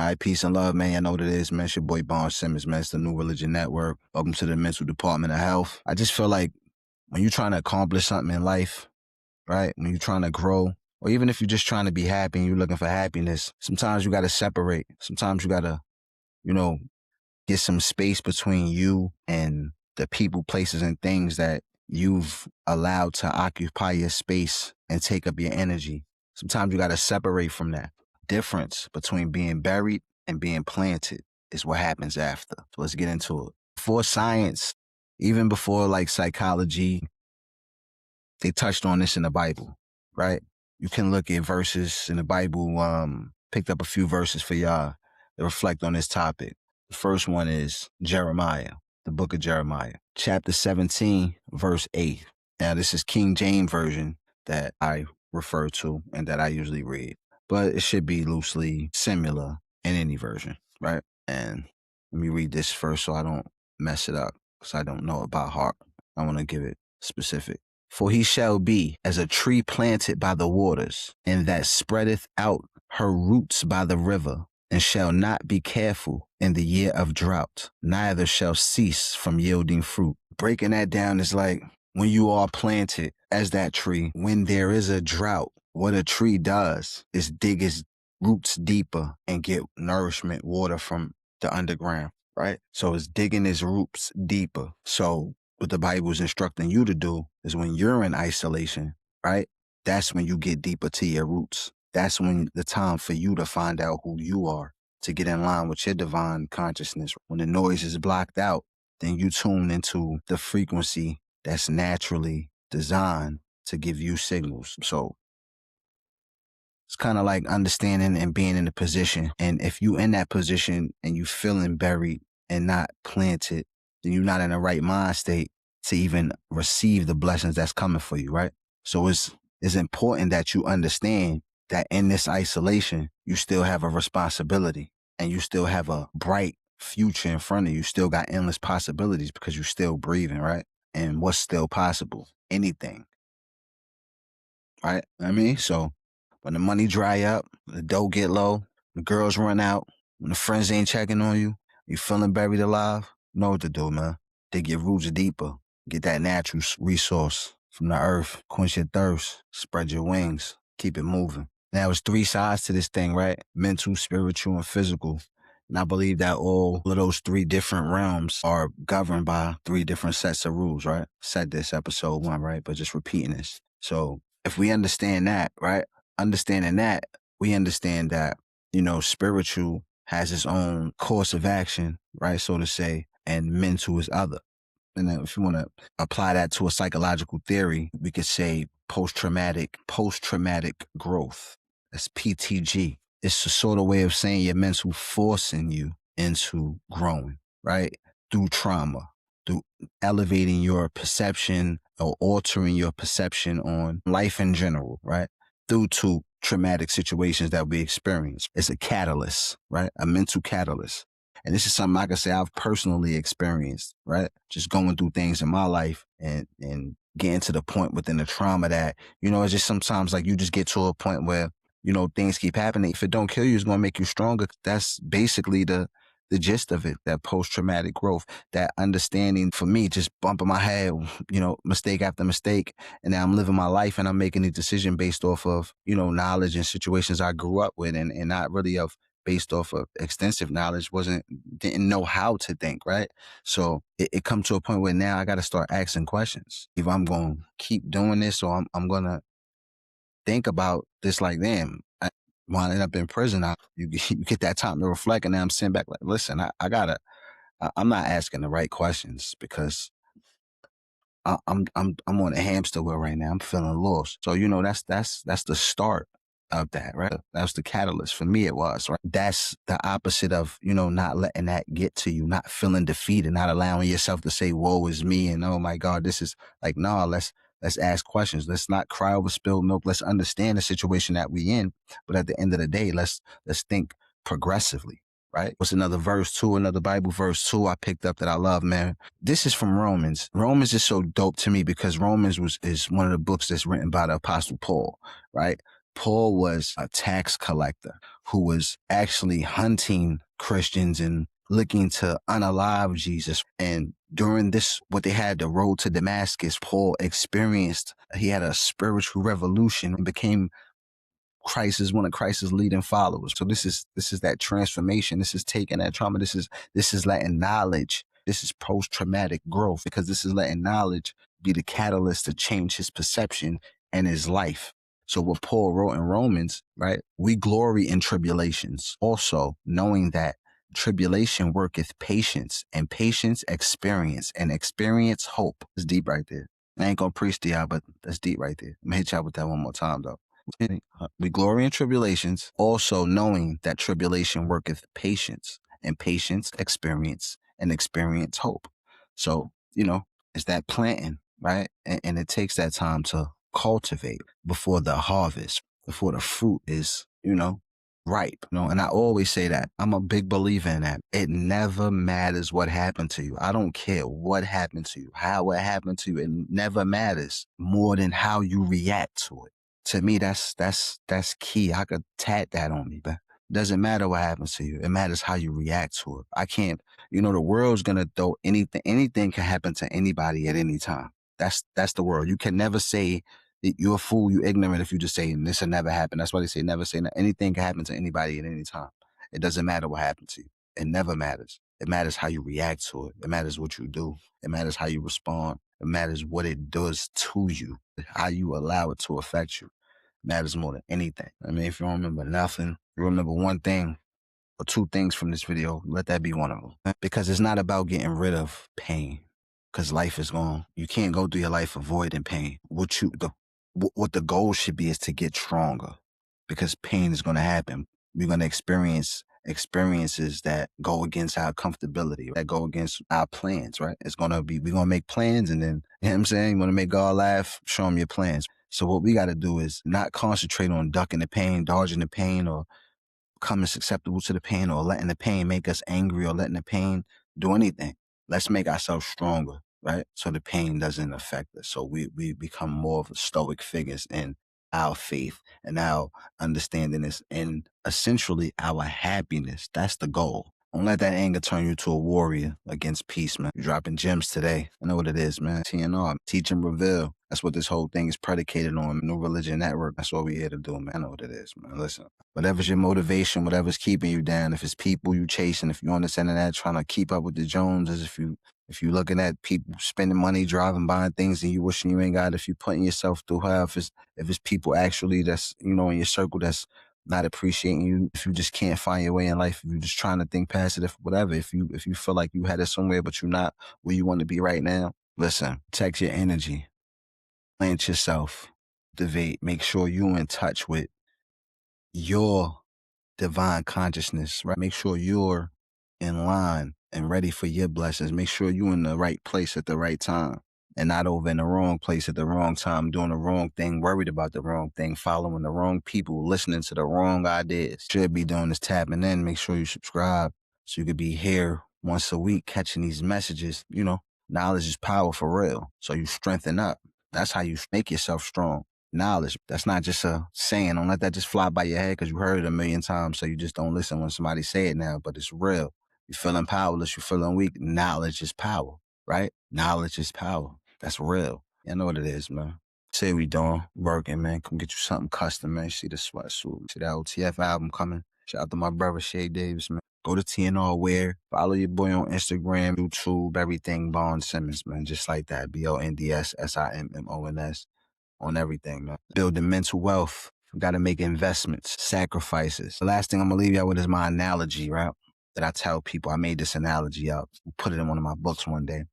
All right, peace and love, man. I know what it is, man. It's your boy Barnes Simmons, man. It's the New Religion Network. Welcome to the Mental Department of Health. I just feel like when you're trying to accomplish something in life, right? When you're trying to grow, or even if you're just trying to be happy and you're looking for happiness, sometimes you got to separate. Sometimes you got to, get some space between you and the people, places, and things that you've allowed to occupy your space and take up your energy. Sometimes you got to separate from that. Difference between being buried and being planted is what happens after. So let's get into it. Before science, even before like psychology, they touched on this in the Bible, right? You can look at verses in the Bible, picked up a few verses for y'all that reflect on this topic. The first one is Jeremiah, the book of Jeremiah, chapter 17, verse 8. Now, this is King James Version that I refer to and that I usually read, but it should be loosely similar in any version, right? And let me read this first so I don't mess it up because I don't know it by heart. I want to give it specific. For he shall be as a tree planted by the waters, and that spreadeth out her roots by the river, and shall not be careful in the year of drought, neither shall cease from yielding fruit. Breaking that down is like when you are planted as that tree, when there is a drought, what a tree does is dig its roots deeper and get nourishment, water from the underground, right? So it's digging its roots deeper. So what the Bible is instructing you to do is when you're in isolation, right? That's when you get deeper to your roots. That's when the time for you to find out who you are, to get in line with your divine consciousness. When the noise is blocked out, then you tune into the frequency that's naturally designed to give you signals. So it's kind of like understanding and being in a position. And if you in that position and you feeling buried and not planted, then you're not in the right mind state to even receive the blessings that's coming for you, right? So it's important that you understand that in this isolation, you still have a responsibility and you still have a bright future in front of you. You still got endless possibilities because you're still breathing, right? And what's still possible? Anything, right? So when the money dry up, the dough get low, the girls run out, when the friends ain't checking on you, you feeling buried alive, you know what to do, man. Dig your roots deeper. Get that natural resource from the earth. Quench your thirst. Spread your wings. Keep it moving. Now, there's 3 sides to this thing, right? Mental, spiritual, and physical. And I believe that all of those 3 different realms are governed by 3 different sets of rules, right? Said this episode 1, right? But just repeating this. So if we understand that, right? Understanding that, we understand that, spiritual has its own course of action, right, so to say, and mental is other. And then if you want to apply that to a psychological theory, we could say post-traumatic growth. That's PTG. It's a sort of way of saying your mental forcing you into growing, right, through trauma, through elevating your perception or altering your perception on life in general, right? Due to traumatic situations that we experience. It's a catalyst, right? A mental catalyst. And this is something I can say I've personally experienced, right? Just going through things in my life and getting to the point within the trauma that, it's just sometimes like you just get to a point where, things keep happening. If it don't kill you, it's going to make you stronger. That's basically the gist of it, that post-traumatic growth, that understanding for me, just bumping my head, mistake after mistake. And now I'm living my life and I'm making a decision based off of, knowledge and situations I grew up with and not really based off of extensive knowledge, didn't know how to think, right? So it come to a point where now I got to start asking questions. If I'm going to keep doing this or I'm going to think about this like, damn, winding up in prison, you get that time to reflect, and then I'm sitting back like, listen, I'm not asking the right questions because I'm on a hamster wheel right now. I'm feeling lost. So that's the start of that, right? That's the catalyst for me. It was right. That's the opposite of not letting that get to you, not feeling defeated, not allowing yourself to say, "Woe is me," and "Oh my God, this is like." No, let's ask questions. Let's not cry over spilled milk. Let's understand the situation that we in. But at the end of the day, let's think progressively, right? What's another Bible verse 2 I picked up that I love, man? This is from Romans. Romans is so dope to me because Romans is one of the books that's written by the Apostle Paul, right? Paul was a tax collector who was actually hunting Christians and looking to unalive Jesus. And during this, what they had, the road to Damascus, Paul experienced, he had a spiritual revolution and became one of Christ's leading followers. So this is that transformation. This is taking that trauma. This is letting knowledge. This is post-traumatic growth, because this is letting knowledge be the catalyst to change his perception and his life. So what Paul wrote in Romans, right? We glory in tribulations, also knowing that tribulation worketh patience, and patience experience, and experience hope. It's deep right there. I ain't gonna preach to y'all, but that's deep right there. I'm gonna hit y'all with that one more time though. We glory in tribulations, also knowing that tribulation worketh patience, and patience experience, and experience hope. So, it's that planting, right? And it takes that time to cultivate before the harvest, before the fruit is, ripe. And I always say that. I'm a big believer in that. It never matters what happened to you. I don't care what happened to you, how it happened to you. It never matters more than how you react to it. To me, that's key. I could tat that on me, but it doesn't matter what happens to you. It matters how you react to it. I can't, the world's gonna throw anything can happen to anybody at any time. That's the world. You can never say that you're a fool, you're ignorant if you just say this will never happen. That's why they say never say anything can happen to anybody at any time. It doesn't matter what happened to you. It never matters. It matters how you react to it. It matters what you do. It matters how you respond. It matters what it does to you, how you allow it to affect you. Matters more than anything. I mean, if you don't remember nothing, you remember one thing or two things from this video, let that be one of them. Because it's not about getting rid of pain, because life is gone. You can't go through your life avoiding pain. What the goal should be is to get stronger, because pain is going to happen. We're going to experience experiences that go against our comfortability, that go against our plans, right? We're going to make plans, and then, you know what I'm saying? You want to make God laugh, show him your plans. So what we got to do is not concentrate on ducking the pain, dodging the pain, or becoming susceptible to the pain, or letting the pain make us angry, or letting the pain do anything. Let's make ourselves stronger, right? So the pain doesn't affect us. So we become more of a stoic figures in our faith and our understanding this, and essentially our happiness. That's the goal. Don't let that anger turn you to a warrior against peace, man. You're dropping gems today. I know what it is, man. TNR, teach and reveal. That's what this whole thing is predicated on. New Religion Network. That's what we're here to do, man. I know what it is, man. Listen, whatever's your motivation, whatever's keeping you down, if it's people you chasing, if you're on this internet trying to keep up with the Joneses, if you looking at people spending money, driving, buying things, and you wishing you ain't got it, if you putting yourself through hell, if it's people actually that's, in your circle that's not appreciating you, if you just can't find your way in life, if you're just trying to think past it, if whatever, if you feel like you had it somewhere but you're not where you want to be right now, listen, protect your energy, plant yourself, cultivate, make sure you're in touch with your divine consciousness, right? Make sure you're in line and ready for your blessings. Make sure you're in the right place at the right time, and not over in the wrong place at the wrong time, doing the wrong thing, worried about the wrong thing, following the wrong people, listening to the wrong ideas. Should be doing is tapping in. Make sure you subscribe so you could be here once a week catching these messages. Knowledge is power for real. So you strengthen up. That's how you make yourself strong. Knowledge. That's not just a saying. Don't let that just fly by your head because you heard it a million times, so you just don't listen when somebody say it now, but it's real. You're feeling powerless, you're feeling weak. Knowledge is power, right? Knowledge is power. That's real. You know what it is, man. Say we doing, working, man. Come get you something custom, man. See the sweatsuit. See that OTF album coming. Shout out to my brother Shay Davis, man. Go to TNR Wear. Follow your boy on Instagram, YouTube, everything Bond Simmons, man. Just like that. BONDSSIMMONS. On everything, man. Building mental wealth. You got to make investments, sacrifices. The last thing I'm going to leave y'all with is my analogy, right? That I tell people. I made this analogy up, put it in one of my books one day.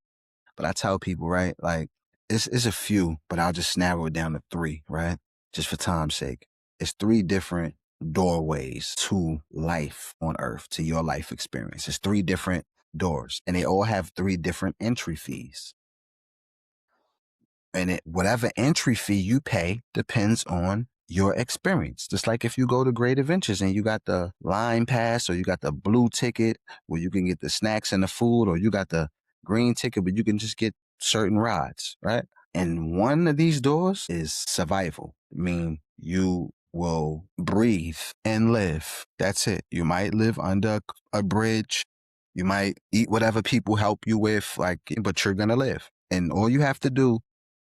But I tell people, right, like, it's a few, but I'll just narrow it down to three, right? Just for time's sake. It's three different doorways to life on earth, to your life experience. It's three different doors, and they all have three different entry fees. And whatever entry fee you pay depends on your experience. Just like if you go to Great Adventures and you got the line pass, or you got the blue ticket where you can get the snacks and the food, or you got the green ticket but you can just get certain rides, right? And one of these doors is survival. I mean, you will breathe and live. That's it. You might live under a bridge. You might eat whatever people help you with, but you're going to live. And all you have to do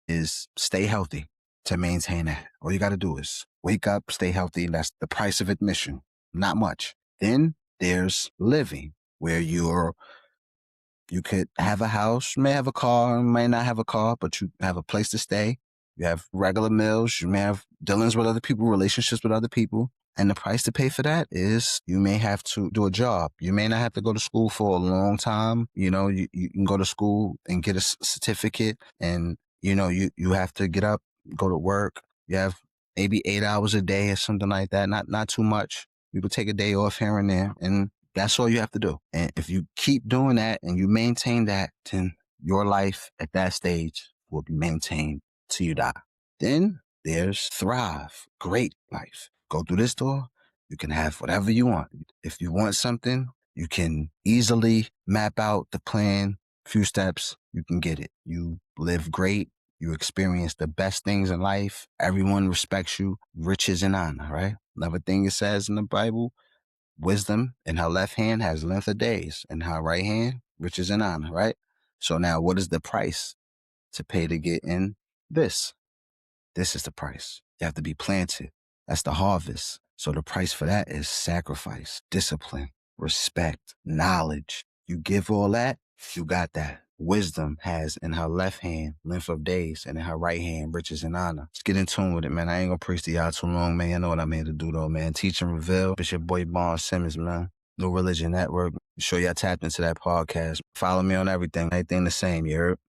is stay healthy to maintain that. All you got to do is wake up, stay healthy. And that's the price of admission. Not much. Then there's living, where you could have a house, you may have a car, you may not have a car, but you have a place to stay. You have regular meals. You may have dealings with other people, relationships with other people. And the price to pay for that is you may have to do a job. You may not have to go to school for a long time. You can go to school and get a certificate, and, you have to get up, go to work. You have maybe 8 hours a day or something like that. Not too much. You could take a day off here and there, and that's all you have to do. And if you keep doing that and you maintain that, then your life at that stage will be maintained till you die. Then there's thrive, great life. Go through this door, you can have whatever you want. If you want something, you can easily map out the plan, few steps, you can get it. You live great. You experience the best things in life. Everyone respects you. Riches and honor, right? Another thing it says in the Bible, wisdom in her left hand has length of days, in her right hand, riches and honor, right? So now what is the price to pay to get in this? This is the price. You have to be planted. That's the harvest. So the price for that is sacrifice, discipline, respect, knowledge. You give all that, you got that. Wisdom has in her left hand length of days, and in her right hand riches and honor. Let's get in tune with it, man. I ain't gonna preach to y'all too long, man. You know what I'm here to do, though, man. Teach and reveal. It's your boy Bon Simmons, man. New Religion Network. Sure y'all tapped into that podcast. Follow me on everything. Everything the same, you heard?